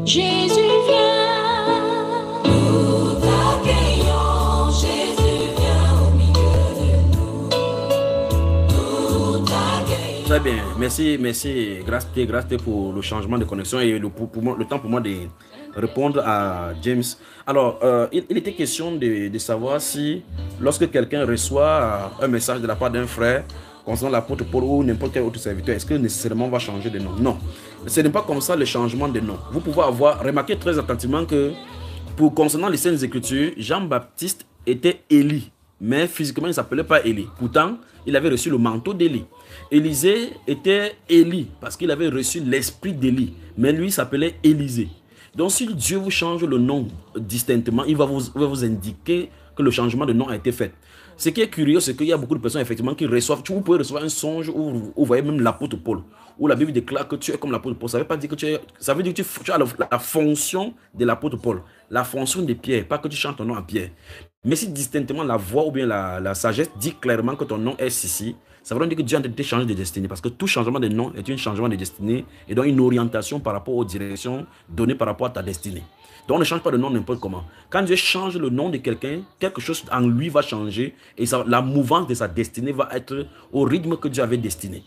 Jésus vient, nous t'accueillons. Jésus vient au milieu de nous, nous t'accueillons. Très bien, merci, merci, grâce pour le changement de connexion et le temps pour moi de répondre à James. Alors, il était question de savoir si, lorsque quelqu'un reçoit un message de la part d'un frère concernant l'apôtre Paul ou n'importe quel autre serviteur, est-ce que nécessairement on va changer de nom? Non, ce n'est pas comme ça le changement de nom. Vous pouvez avoir remarqué très attentivement que, concernant les Saintes Écritures, Jean-Baptiste était Élie, mais physiquement il ne s'appelait pas Élie. Pourtant, il avait reçu le manteau d'Élie. Élisée était Élie parce qu'il avait reçu l'esprit d'Élie, mais lui s'appelait Élisée. Donc si Dieu vous change le nom distinctement, il va vous indiquer que le changement de nom a été fait. Ce qui est curieux, c'est qu'il y a beaucoup de personnes effectivement qui reçoivent, vous pouvez recevoir un songe où vous voyez même l'apôtre Paul, où la Bible déclare que tu es comme l'apôtre Paul. Ça veut pas dire que ça veut dire que tu as la fonction de l'apôtre Paul, la fonction de Pierre, pas que tu chantes ton nom à Pierre. Mais si distinctement la voix ou bien la sagesse dit clairement que ton nom est Sissi, ça veut dire que Dieu a été changé de destinée. Parce que tout changement de nom est un changement de destinée et donc une orientation par rapport aux directions données par rapport à ta destinée. Donc on ne change pas de nom n'importe comment. Quand Dieu change le nom de quelqu'un, quelque chose en lui va changer et la mouvance de sa destinée va être au rythme que Dieu avait destiné.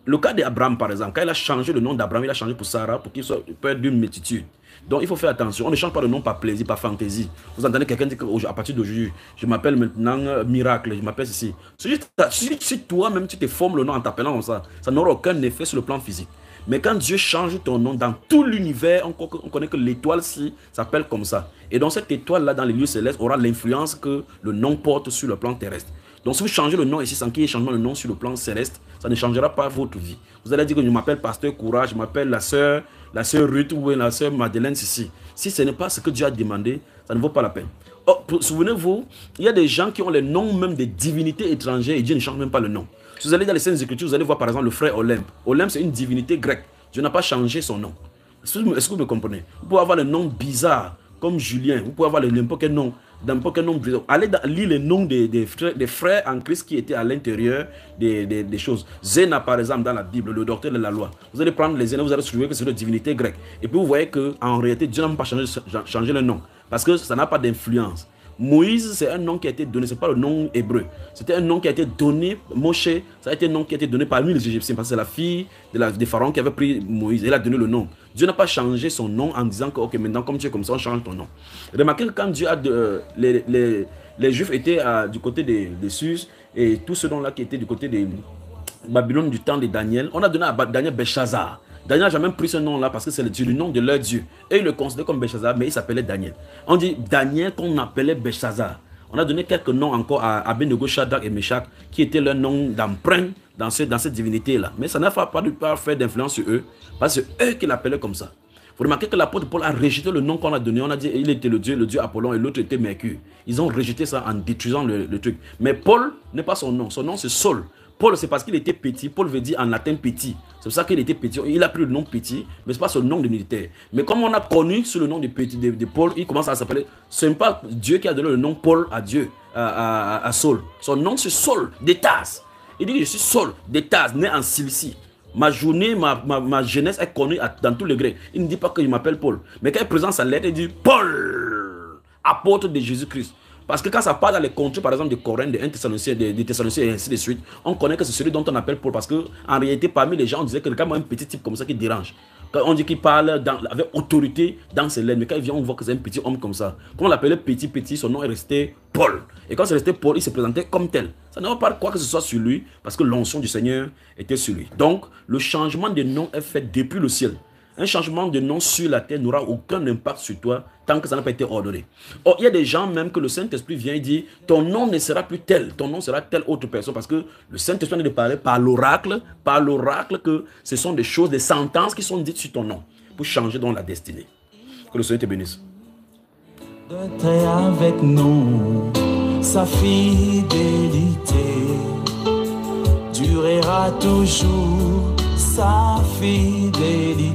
Le cas d'Abraham, par exemple, quand il a changé le nom d'Abraham, il a changé pour Sarah pour qu'il soit père d'une multitude. Donc il faut faire attention, on ne change pas de nom par plaisir, par fantaisie. Vous entendez quelqu'un dire qu'à partir d'aujourd'hui, je m'appelle maintenant Miracle, je m'appelle ceci. Si toi-même tu te formes le nom en t'appelant comme ça n'aura aucun effet sur le plan physique. Mais quand Dieu change ton nom dans tout l'univers, on connaît que l'étoile-ci s'appelle comme ça. Et donc cette étoile-là dans les lieux célestes aura l'influence que le nom porte sur le plan terrestre. Donc si vous changez le nom ici sans qu'il y ait changement de nom sur le plan céleste, ça ne changera pas votre vie. Vous allez dire que je m'appelle Pasteur Courage, je m'appelle la sœur Ruth ou la sœur Madeleine Sissi. Si ce n'est pas ce que Dieu a demandé, ça ne vaut pas la peine. Oh, souvenez-vous, il y a des gens qui ont les noms même des divinités étrangères et Dieu ne change même pas le nom. Si vous allez dans les Saintes Écritures, vous allez voir par exemple le frère Olympe. Olympe, c'est une divinité grecque. Dieu n'a pas changé son nom. Est-ce que vous me comprenez? Vous pouvez avoir le nom bizarre comme Julien. Vous pouvez avoir n'importe quel nom. Allez lire les noms des frères en Christ qui étaient à l'intérieur des choses. Zéna, par exemple, dans la Bible, le docteur de la loi. Vous allez prendre les Zéna, vous allez trouver que c'est une divinité grecque. Et puis vous voyez qu'en réalité, Dieu n'a même pas changé le nom. Parce que ça n'a pas d'influence. Moïse, c'est un nom qui a été donné, ce n'est pas le nom hébreu. C'était un nom qui a été donné, Moshe, ça a été un nom qui a été donné parmi les Égyptiens, parce que c'est la fille des pharaons qui avait pris Moïse, elle a donné le nom. Dieu n'a pas changé son nom en disant que, ok, maintenant comme tu es comme ça, on change ton nom. Remarquez que quand Dieu a les Juifs étaient du côté des Suz, et tous ceux là qui étaient du côté de Babylone du temps de Daniel, on a donné à Daniel Belshazzar. Daniel n'a jamais pris ce nom-là parce que c'est le nom de leur Dieu. Et ils le considéraient comme Belshazzar, mais il s'appelait Daniel. On dit Daniel qu'on appelait Belshazzar. On a donné quelques noms encore à Abednego, Shadrach et Meshach, qui étaient leurs noms d'emprunt dans cette divinité-là. Mais ça n'a pas fait d'influence sur eux, parce que c'est eux qui l'appelaient comme ça. Vous remarquez que l'apôtre Paul a rejeté le nom qu'on a donné. On a dit il était le dieu Apollon et l'autre était Mercure. Ils ont rejeté ça en détruisant le truc. Mais Paul n'est pas son nom. Son nom c'est Saul. Paul, c'est parce qu'il était petit. Paul veut dire en latin petit. C'est pour ça qu'il était petit. Il a pris le nom petit, mais ce n'est pas son nom de militaire. Mais comme on a connu sous le nom de petit de Paul, il commence à s'appeler. Ce n'est pas Dieu qui a donné le nom Paul à Dieu, à Saul. Son nom c'est Saul de Tarse. Il dit que je suis Saul de Tarse, né en Cilicie. Ma journée, ma jeunesse est connue dans tous les Grecs. Il ne dit pas qu'il m'appelle Paul. Mais quand il présente sa lettre, il dit Paul, apôtre de Jésus-Christ. Parce que quand ça part dans les contrées, par exemple, de Corinthe, des Thessaloniciens et ainsi de suite, on connaît que c'est celui dont on appelle Paul. Parce qu'en réalité, parmi les gens, on disait que quand même un petit type comme ça qui dérange. Quand on dit qu'il parle avec autorité dans ses lettres, mais quand il vient, on voit que c'est un petit homme comme ça. Quand on l'appelait petit, son nom est resté Paul. Et quand c'est resté Paul, il se présentait comme tel. Ça ne va pas quoi que ce soit sur lui, parce que l'onction du Seigneur était sur lui. Donc, le changement de nom est fait depuis le ciel. Un changement de nom sur la terre n'aura aucun impact sur toi tant que ça n'a pas été ordonné. Or, il y a des gens même que le Saint-Esprit vient et dit ton nom ne sera plus tel, ton nom sera telle autre personne parce que le Saint-Esprit vient de parler par l'oracle que ce sont des choses, des sentences qui sont dites sur ton nom pour changer dans la destinée. Que le Seigneur te bénisse. Avec nous, sa fidélité durera toujours, sa fidélité.